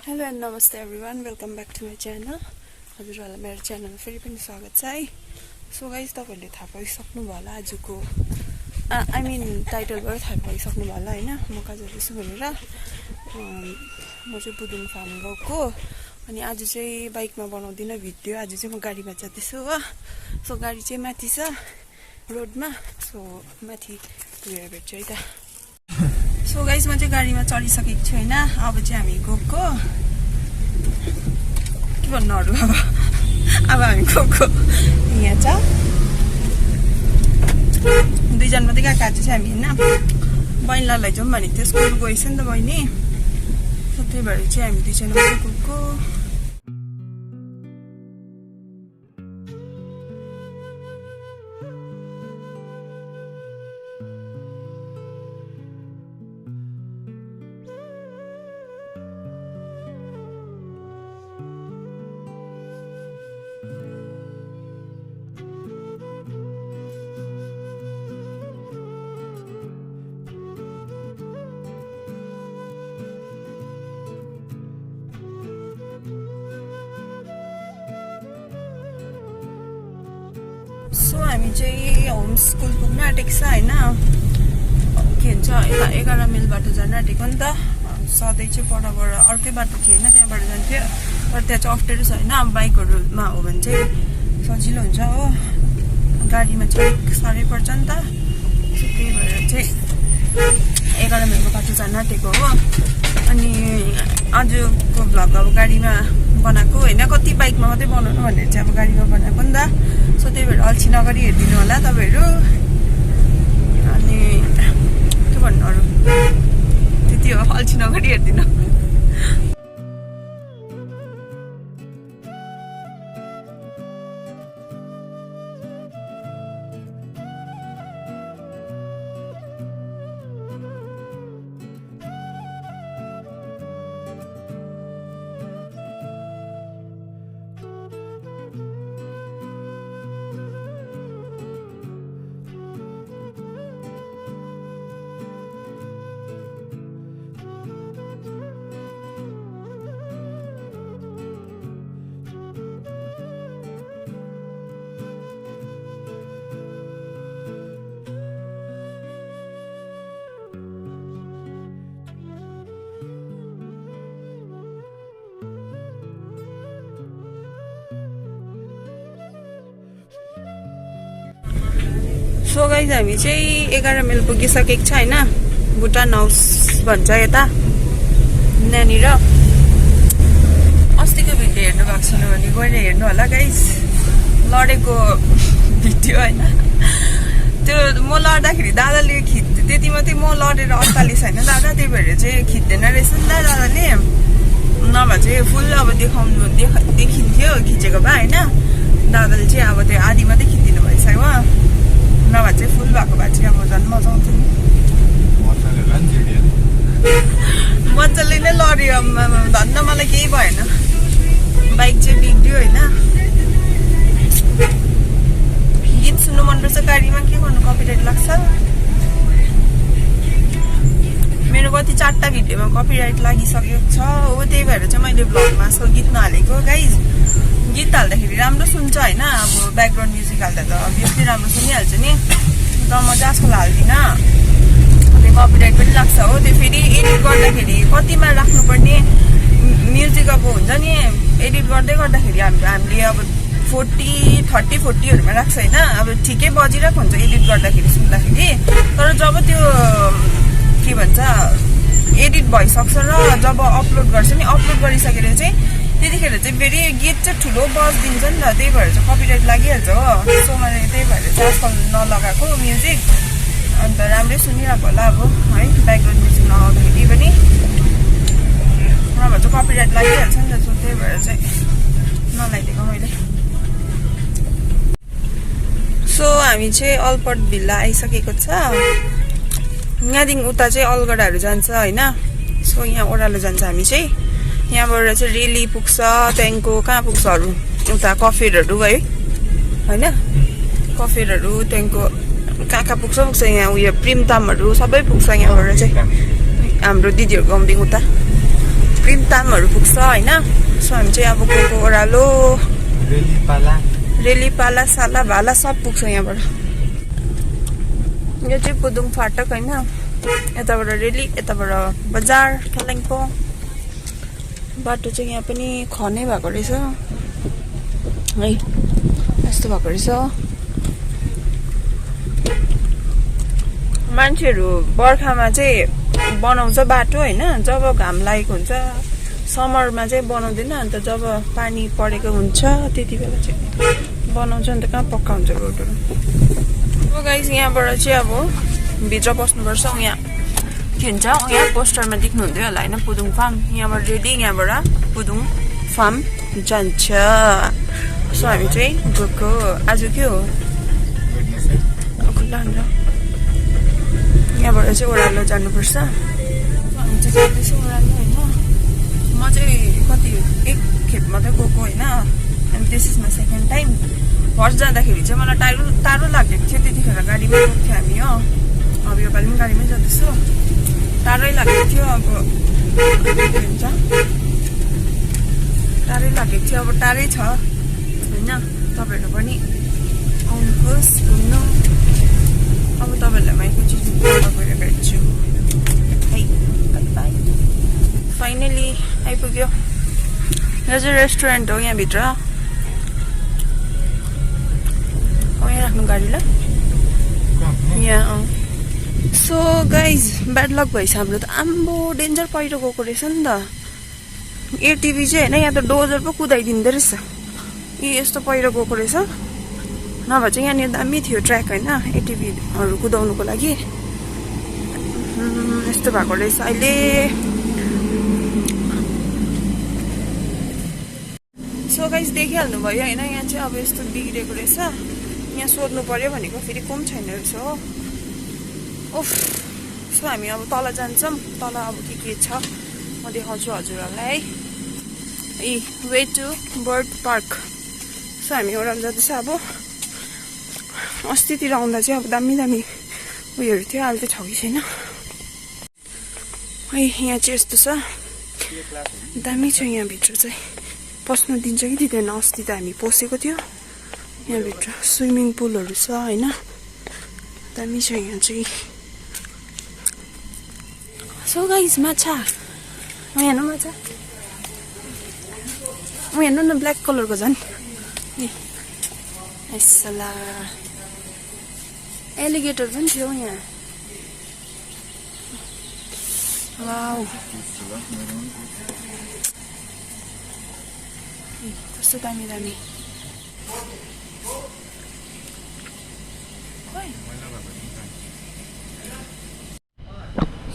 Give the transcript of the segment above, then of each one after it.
Hello and namaste everyone, welcome back to my channel. हजुरहरुलाई मेरो च्यानलमा फेरि पनि स्वागत छ है. सो गाइस, तपाईहरुले थाहा पाइसक्नु भयो होला आजको आई मिन टाइटलबाट थाहा पाइसक्नु भयो होला हैन. म कहाँ जाँदैछु भनेर. म चाहिँ पुदुङ फार्म गएको अनि आज चाहिँ बाइकमा बनाउँदिन भिडियो. आज चाहिँ म गाडीमा जाँदैछु हो. सो गाडी चाहिँ माथि छ रोडमा. सो माथि गएर भेट्छु है त. सो गाइस, म चाहिँ गाडीमा चढिसकेको छु हैन. अब चाहिँ हामी गएको के भन्नु अरु अब हामी गएको यहाँ छ दुईजना मात्रै गएको आज चाहिँ हामी हैन. बहिनीलाई लैजाउँ भनेको थियो, स्कुल गएछ नि त बहिनी. सो त्यही भएर चाहिँ हामी दुईजना मात्रै गएको. सो हामी चाहिँ होम स्कुल पुग्न आँटेको छ हैन. के भन्छ यता 11 माइलबाट जान आँटेको नि त. सधैँ चाहिँ परबाट अर्कै बाटो थियो हैन, त्यहाँबाट जान्थ्यो. तर त्यहाँ चाहिँ अप्ठ्यारो छ हैन. बाइकहरुमा हो भने चाहिँ सजिलो हुन्छ हो. गाडीमा चाहिँ साह्रै पर्छ नि त. सो त्यही भएर चाहिँ 11 माइलको बाटो जान आँटेको हो. अनि आजको भ्लग अब गाडीमा बनाएको हैन. कति बाइकमा मात्रै बनाउनु भनेर चाहिँ अब गाडीमा बनाएको नि त. सो त्यही भएर अल्छी नगरी हेरिदिनु होला तपाईहरु. अनि के भन्नु अरु, त्यति हो. अल्छी नगरी हेरिदिनु. सो गाइस, हामी चाहिँ 11 माइल पुगिसकेको छ हैन. भुटान हाउस भन्छ यता नानी र. अस्तिको भिडियो हेर्नु भएको छैन भने गएर हेर्नु होला गाइस. लडेको भिडियो हैन. त्यो म लड्दाखेरि दादाले खिच्दै त्यति मात्रै म लडेर अत्तालिस हैन दादा. त्यही भएर चाहिँ खिच्दैन रहेछ नि त दादाले. नभए चाहिँ फुल अब देखिन्थ्यो खिचेको भए हैन. दादाले चाहिँ अब त्यो आधी मात्रै खिचिदिनु भएछ हो. नभए चाहिँ फुल भएको भए चाहिँ अब झन् मजा आउँथ्यो नि. मजाले नै लड्यो. धन्न मलाई केही भएन. बाइक चाहिँ बिग्रियो होइन. गीत सुन्नु मनपर्छ गाडीमा. के गर्नु, कपिराइट लाग्छ. मेरो कति 4टा भिडियोमा कपिराइट लागिसकेको छ हो. त्यही भएर चाहिँ मैले भ्लगमा आजकल गीत नहालेको. गाइज, गीत हाल्दाखेरि राम्रो सुन्छ होइन. अब ब्याकग्राउन्ड म्युजिक हाल्दा त अभियसली राम्रो सुनिहाल्छ नि. तर म चाहिँ आजकल हाल्दिनँ. त्यो कपिराइट पनि लाग्छ हो. त्यो फेरि एडिट गर्दाखेरि कतिमा राख्नुपर्ने म्युजिक अब हुन्छ नि. एडिट गर्दै गर्दाखेरि हामीले अब 30-40हरूमा राख्छ होइन. अब ठिकै बजिरहेको हुन्छ एडिट गर्दाखेरि सुन्दाखेरि. तर जब त्यो के भन्छ एडिट भइसक्छ र जब अपलोड गर्छ नि, अपलोड गरिसकेर चाहिँ त्यतिखेर चाहिँ फेरि गीत चाहिँ ठुलो बजिदिन्छ नि त. त्यही भएर चाहिँ कपिराइट लागिहाल्छ हो. सो मैले त्यही भएर चाहिँ आजकल नलगाएको म्युजिक. अन्त राम्रै सुनिरहेको होला अब है. ब्याकग्राउन्ड म्युजिक नआउँदाखेरि पनि नभए चाहिँ कपिराइट लागिहाल्छ नि त. सो त्यही भएर चाहिँ नलाइदिएको मैले. सो हामी चाहिँ अलपट भिल्ला आइसकेको छ. यहाँदेखि उता चाहिँ अलगढाहरू जान्छ होइन. सो यहाँ ओह्रालो जान्छ हामी चाहिँ. यहाँबाट चाहिँ रेली पुग्छ. त्यहाँदेखिको कहाँ पुग्छ अरू उता कफेरहरू गयो होइन. कफेरहरू त्यहाँदेखिको कहाँ पुग्छ यहाँ उयो प्रिमतामहरू सबै पुग्छ यहाँबाट चाहिँ. हाम्रो दिदीहरूको गाउँदेखि उता प्रिमतामहरु पुग्छ हैन सो हामी चाहिँ अब गएको ओरालो रेलीपाला साला भाला सब पुग्छ यहाँबाट यो चाहिँ पुदुङ फाटक हैन यताबाट रेली यताबाट बजार कालिम्पोङ बाटो चाहिँ यहाँ पनि खनै भएको रहेछ है यस्तो भएको रहेछ मान्छेहरु बर्खामा चाहिँ बनाउँछ बाटो हैन जब घाम लागेको हुन्छ समरमा चाहिँ बनाउँदैन अन्त जब पानी परेको हुन्छ त्यतिबेला चाहिँ बनाउँछ अन्त कहाँ पक्का हुन्छ रोडहरु अब गाइस यहाँबाट चाहिँ अब भित्र पस्नुपर्छ यहाँ के भन्छ यहाँ पोस्टरमा देख्नु हुँदै होला हैन पुदुङ फार्म यहाँबाट रेडी यहाँबाट पुदुङ फार्म जान्छ सो हामी चाहिँ गएको आज के हो खुल्ला हुन्छ यहाँबाट चाहिँ ओह्रालो जानुपर्छ हामी चाहिँ जाँदैछ ओह्रालो हैन म चाहिँ कति एक खेप मात्रै गएको हैन अनि this is my second time first जाँदाखेरि चाहिँ मलाई टाढो लागेको थियो त्यतिखेर गाडीमा गएको थियो हामी हो अब यो पालि पनि गाडीमै जाँदैछु टाढै लागेको थियो अब के भन्छ टाढै लागेको थियो अब टाढै छ हैन तपाईहरु पनि आउनुहोस् घुम्नु अब तपाईहरुलाई म एकैचोटि फोटो गएर भेट्छु है बाइ बाइ फाइनली आइपुग्यो यो चाहिँ रेस्टुरेन्ट हो यहाँ भित्र यहाँ राख्नु गाडीलाई यहाँ सो गाइज ब्याड लक भएछ हाम्रो त आम्बो डेन्जर पहिरो गएको रहेछ नि त एटिभी चाहिँ हैन यहाँ त डोजर पो कुदाइदिँदो रहेछ यस्तो पहिरो गएको रहेछ नभए चाहिँ यहाँनिर दामी थियो ट्र्याक हैन एटिभीहरु कुदाउनुको लागि यस्तो भएको रहेछ अहिले सो गाइज देखिहाल्नु भयो हैन यहाँ चाहिँ अब यस्तो बिग्रेको रहेछ यहाँ सोध्नु पर्यो भनेको फेरि कोम छैन रहेछ हो उफ सो हामी अब तल जान्छौँ तल अब के छ म देखाउँछु हजुरहरूलाई है way to bird park so हामी ओह्रालो जाँदैछ अब अस्तितिर आउँदा चाहिँ अब दामी दामी उयोहरू थियो अहिले त छ कि छैन है यहाँ चाहिँ यस्तो छ दामी छ यहाँभित्र चाहिँ पस्नु दिन्छ कि दिँदैन अस्ति त हामी पसेको थियो यहाँभित्र स्विमिङ पुलहरू छ हैन दामी छ यहाँ चाहिँ सो गाइस माछा हेर्नु माछा हेर्नु न ब्ल्याक कलरको झन् यसला एलिगेटर पनि थियो यहाँ वाउ कस्तो दामी दामी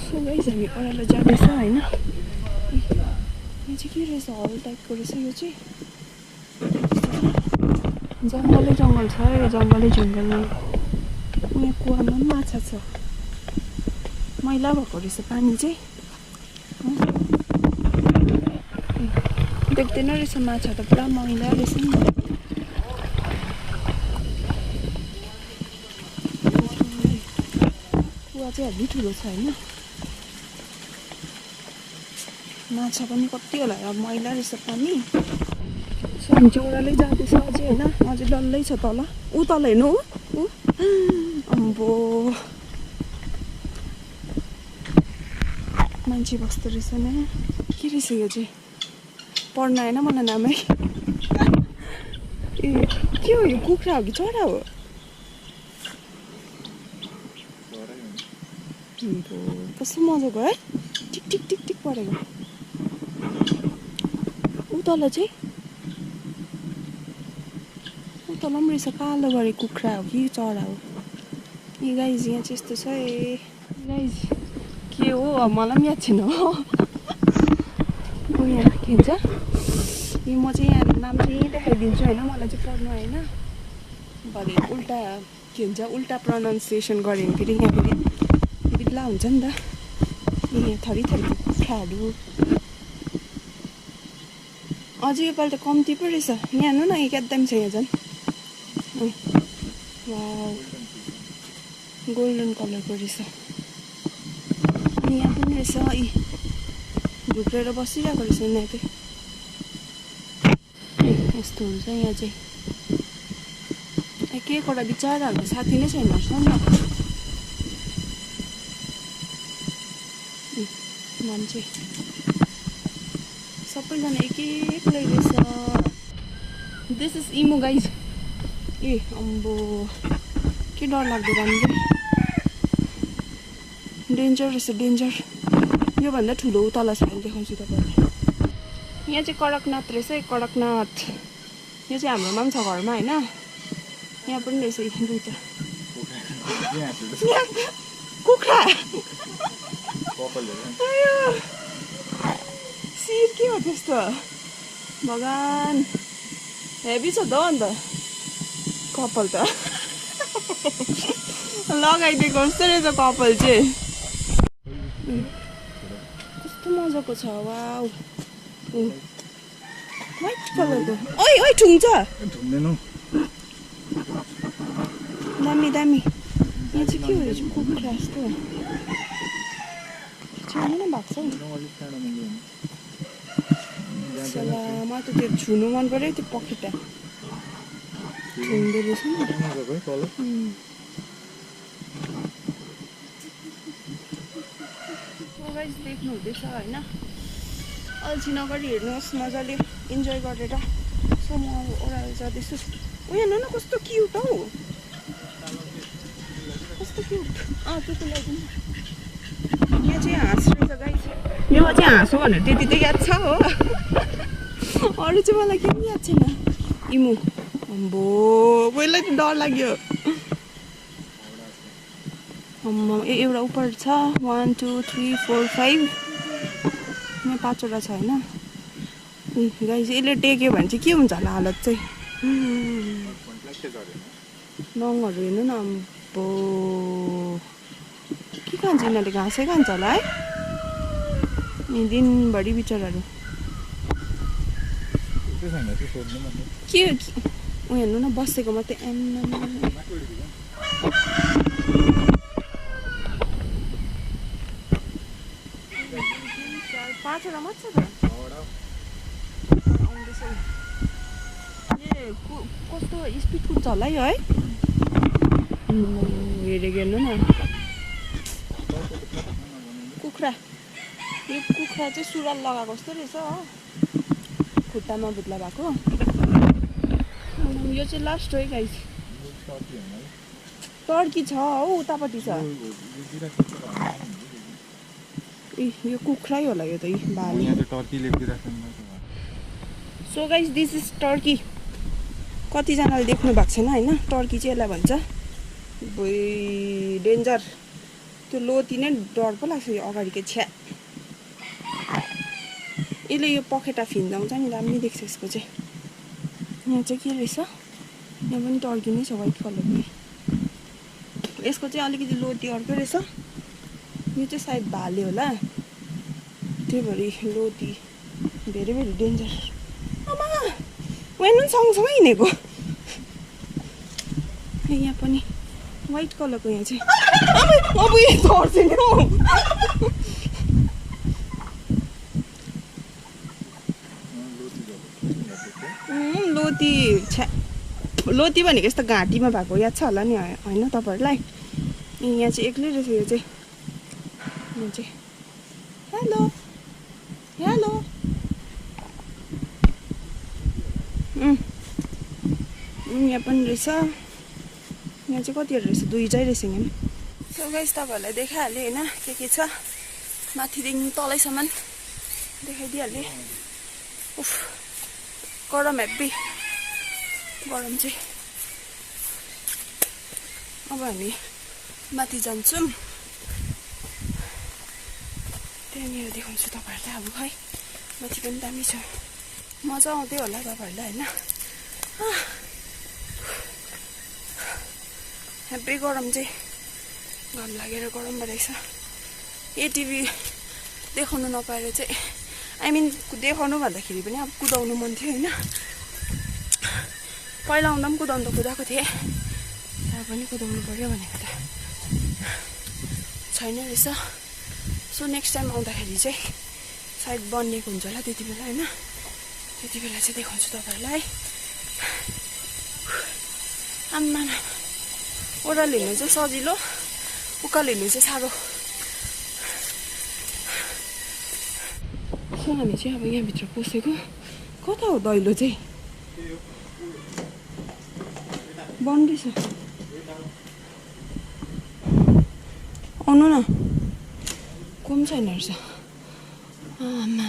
सो गाइस हामी ओह्रालो जाँदैछ हैन यहाँ चाहिँ के रहेछ हल टाइपको रहेछ यो चाहिँ जङ्गलै जङ्गल छ यो जङ्गलै जङ्गलमा यहाँ कुवामा पनि माछा छ मैला भएको रहेछ पानी चाहिँ देख्दैन रहेछ माछा त पुरा मैला रहेछ नि कुवा चाहिँ हेभी ठुलो छ होइन माछा पनि कति होला अब मैला रहेछ पानी सो हामी चाहिँ ओह्रालै जाँदैछ अझै होइन अझै डल्लै छ तल ऊ तल हेर्नु ऊ अम्बो मान्छे बस्दो रहेछ न के रहेछ यो चाहिँ पढ्न आएन मलाई नामै ए के हो यो कुखुरा हो कि चरा हो कस्तो मजाको है टिक टिक टिक टिक परेको ऊ तल चाहिँ ऊ तल पनि रहेछ कालो गरेको कुखुरा हो कि चरा हो ए गाइज यहाँ चाहिँ यस्तो छ ए गाइज के हो मलाई पनि याद छैन हो यहाँ के भन्छ ए म चाहिँ यहाँ नाम चाहिँ देखाइदिन्छु होइन मलाई चाहिँ पढ्नु आएन भरे उल्टा के भन्छ उल्टा प्रनाउन्सिएसन गऱ्यो भने फेरि यहाँ फेरि बिल्ला हुन्छ नि त यहाँ थरी थरीको कुखुराहरू अझै योपालि त कम्ती पो रहेछ यहाँ हेर्नु न एकदम छ यहाँ झन् गोल्डन कलरको रहेछ अनि यहाँ पनि रहेछ घुक्रेर बसिरहेको रहेछ यहाँ चाहिँ यस्तो हुन्छ यहाँ चाहिँ एक एकवटा बिचराहरूको साथी नै छैन रहेछ नि मान्छे सबैजना एक एक्लै रहेछ दिस इज इमो गाइज ए अम्बो के डर लाग्दो राम्रो डेन्जर रहेछ डेन्जर योभन्दा ठुलो तल छ अहिले देखाउँछु तपाईँलाई यहाँ चाहिँ कडकनाथ रहेछ कडकनाथ यो चाहिँ हाम्रोमा पनि छ घरमा होइन यहाँ पनि रहेछ दुईवटा कुखुरा सिर के हो त्यस्तो भगवान् हेभी छ त हो अन्त कपाल त लगाइदिएको जस्तो रहेछ कपाल चाहिँ कस्तो मजाको छ वाउ व्हाइट कलरको ओइ ओइ ठुङ्छ दामी दामी यहाँ चाहिँ के हो यो कुखुरा जस्तो छेउमा नै भएको छ नि मलाई त त्यो छुनु मन पऱ्यो त्यो पखेटा छुँदो रहेछ नि देख्नु हुँदैछ होइन अल्छी नगरी हेर्नुहोस् मजाले इन्जोय गरेर सो म अब ओह्रालो जाँदैछु यहाँ हेर्नु न कस्तो क्युट हौ कस्तो क्युट त्यो लगाइदिनु यहाँ चाहिँ हाँस रहेछ गाइस योमा चाहिँ हाँस हो भनेर त्यति त याद छ हो अरू चाहिँ मलाई केही पनि याद छैन इमु अम्बो पहिल्यै त डर लाग्यो एउटा उपर छ 1 2 3 4 5 यहाँ 5वटा छ होइन गाइस यसले टेक्यो भने चाहिँ के हुन्छ होला हालत चाहिँ नङहरू हेर्नु न अम्बो के खान्छ यिनीहरूले घाँसै खान्छ होला है दिनभरि बिचराहरू के ऊ हेर्नु न बसेको मात्रै पाँचवटा मात्र छ त आउँदैछ ए कस्तो स्पिड कुद्छ होला है हेरेको हेर्नु न कुखुरा यो कुखुरा चाहिँ सुरुवाल लगाएको जस्तो रहेछ हो खुट्टामा भुत्ला भएको यो चाहिँ लास्ट हो है गाइस टर्की छ हौ उतापट्टि छ यो कुखुरै होला यो त भाले so guys this is Turkey कतिजनाले देख्नु भएको छैन होइन टर्की चाहिँ यसलाई भन्छ डेन्जर त्यो लोती नै डर पो लाग्छ यो अगाडिको छ्या यसले यो पखेटा फिन्जाउँछ नि दामी देख्छ यसको चाहिँ यहाँ चाहिँ के रहेछ यहाँ पनि टर्की नै छ व्हाइट कलरको यसको चाहिँ अलिकति लोती अर्कै रहेछ यो चाहिँ सायद भाले होला त्यही भएर लोती भेरी भेरी डेन्जर आमा हेर्नु सँगसँगै हिँडेको यहाँ पनि व्हाइट कलरको यहाँ चाहिँ अब यो झर्छ नि हौ लोती छ्या लोती भनेको यस्तो घाँटीमा भएको याद छ होला नि होइन तपाईँहरूलाई यहाँ चाहिँ एक्लै रहेछ यो चाहिँ हेलो हेलो यहाँ पनि रहेछ यहाँ चाहिँ कतिवटा रहेछ दुईटै रहेछ यहाँ सो गाइस तपाईँहरूलाई देखाइहालेँ होइन के छ माथिदेखि तलैसम्म देखाइदिइहालेँ उफ गरम हेब्बी गरम चाहिँ अब हामी माथि जान्छौँ त्यहाँनिर देखाउँछु तपाईँहरूलाई अब है माथि पनि दामी छ मजा आउँदै होला तपाईँहरूलाई होइन हेब्बी गरम चाहिँ घाम लागेर गरम भइरहेछ एटिभी देखाउनु नपाएर चाहिँ आई मिन देखाउनु भन्दाखेरि पनि अब कुदाउनु मन थियो होइन पहिला आउँदा पनि कुदाएको थिएँ तर पनि कुदाउनु पर्यो भनेको त छैन रहेछ सो नेक्स्ट टाइम आउँदाखेरि चाहिँ सायद बनिएको हुन्छ होला त्यति बेला हैन त्यति बेला चाहिँ देखाउँछु तपाईहरुलाई आम्मा ओह्रालो हिँड्नु चाहिँ सजिलो उकालो हिँड्नु चाहिँ साह्रो सो हामी चाहिँ अब यहाँ भित्र पसेको कता हो दैलो चाहिँ बन्दै छ आउनु न कोम छैन रहेछ आम्मा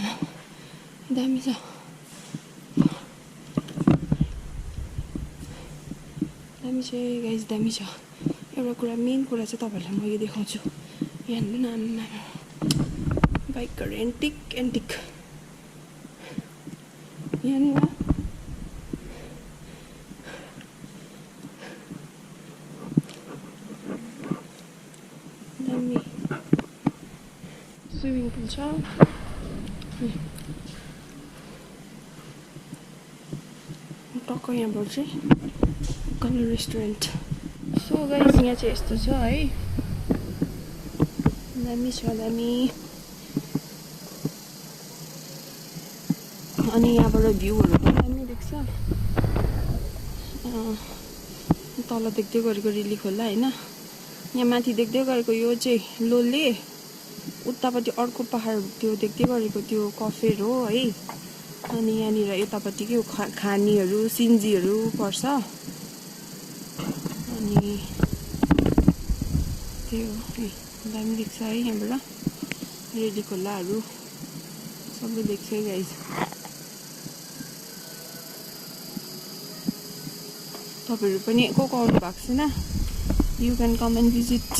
दामी छ दामी छ गाइस दामी छ एउटा कुरा मेन कुरा चाहिँ तपाईहरुलाई म यो देखाउँछु यहाँ हेर्नु न आम्मा बाइकहरु एन्टिक यहाँनिर दामी स्विमिङ पुल छ टक्क यहाँबाट चाहिँ कलर रेस्टुरेन्ट सो गाइस यहाँ चाहिँ यस्तो छ है दामी छ दामी अनि यहाँबाट भ्यूहरु पनि दामी देख्छ तल देख्दै गरेको रेली खोला हैन यहाँ माथि देख्दै गरेको यो चाहिँ लोले उतापट्टि अर्को पहाड त्यो देख्दै गरेको त्यो कफेर हो है अनि यहाँनिर यतापट्टि के खानीहरु सिन्जीहरु पर्छ अनि त्यो दामी देख्छ है यहाँबाट रेली खोलाहरु सबै देख्छ गाइस तपाईहरु पनि को आउनु भएको छैन you can come and visit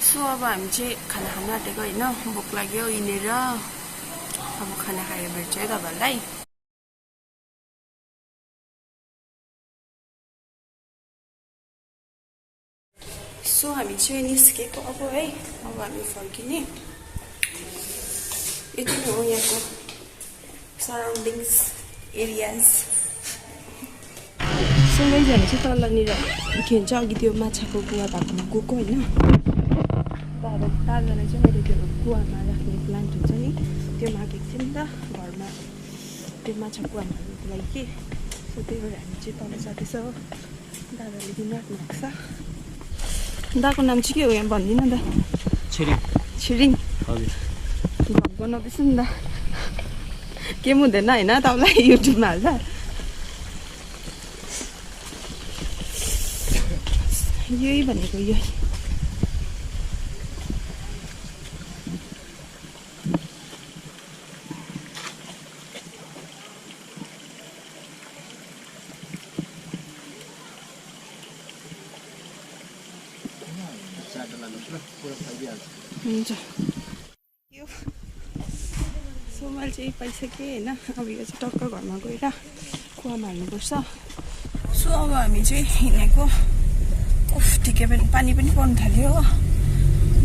so अब हामी चाहिँ खाना खान आँटेको हैन भोक लाग्यो हिँडेर अब खाना खाएर भेट्छु है तपाईहरुलाई सो हामी चाहिँ निस्केको अब है अब हामी फर्किने यति नै हो यहाँको सराउन्डिङ्स एरियाज सो गाइस हामी चाहिँ तलनिर के भन्छ अघि त्यो माछाको कुवा भएकोमा गएको होइन तारलाई चाहिँ मैले त्यो कुवामा राख्ने प्लान्ट हुन्छ नि त्यो मागेको थिएँ नि त घरमा त्यो माछा कुवामा हाल्नुको लागि कि सो त्यही भएर हामी चाहिँ तल जाँदैछ हो दादाले दिन राख्नु भएको छ दाको नाम चाहिँ के हो यहाँ भन्दिनँ दा छिरिङ हजुर भ्लग बनाउँदैछु नि दा के हुँदैन होइन तपाईँलाई युट्युबमा हाल्दा यही भनेको यही हुन्छ यो सो मैले चाहिँ पाइसकेँ होइन अब यो चाहिँ टक्क घरमा गएर कुवामा हाल्नुपर्छ सो अब हामी चाहिँ हिँडेको उफ ठिकै पनि पानी पनि पर्नु थाल्यो हो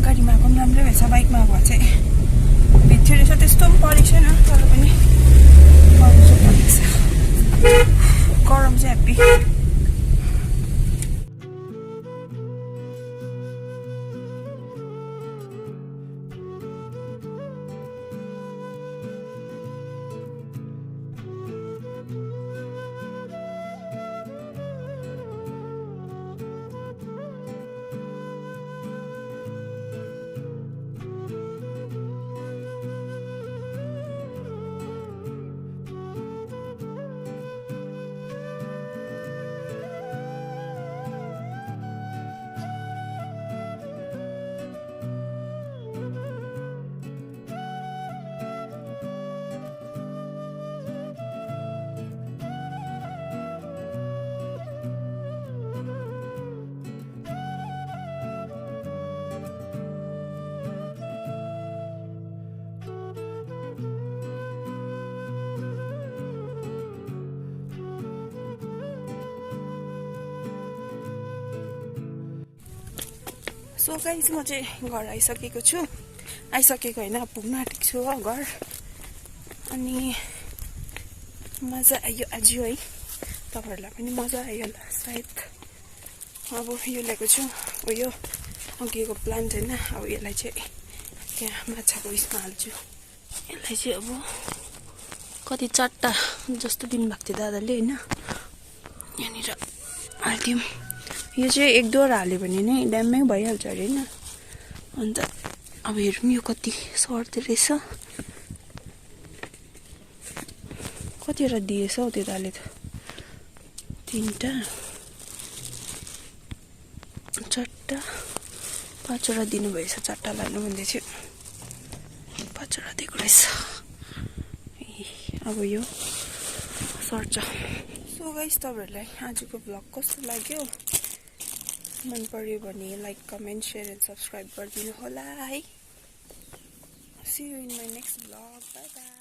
गाडीमा आएको पनि राम्रै भएछ बाइकमा आएको चाहिँ भित्थ्यो रहेछ त्यस्तो पनि परेको छैन तर पनि पर्नु चाहिँ परेको छ गरम चाहिँ ह्याप्पी सो गाइस म चाहिँ घर आइसकेको छु आइसकेको होइन पुग्न आँटेको छु हो घर अनि मजा आयो आज है तपाईहरुलाई पनि मजा आयो होला सायद अब यो ल्याएको छु यो अघिको प्लान्ट हैन अब यसलाई चाहिँ त्यहाँ माछाको उयसमा हाल्छु यसलाई चाहिँ अब कति 4टा जस्तो दिनुभएको थियो दादाले होइन यहाँनिर हालिदिउँ यो चाहिँ 1-2 हाल्यो भने नै ड्याममै भइहाल्छ अरे होइन अन्त अब हेरौँ यो कति सर्दो रहेछ कतिवटा दिएछ हौ त्यो दाले त 3टा 4टा 5वटा दिनुभएछ 4टा लानु भन्दै थियो 5वटा दिएको रहेछ अब यो सर्छ सो गाइस तपाईहरुलाई आजको भ्लग कस्तो लाग्यो मन पर्यो भने like comment share and subscribe गरिदिनु होला है see you in my next vlog bye by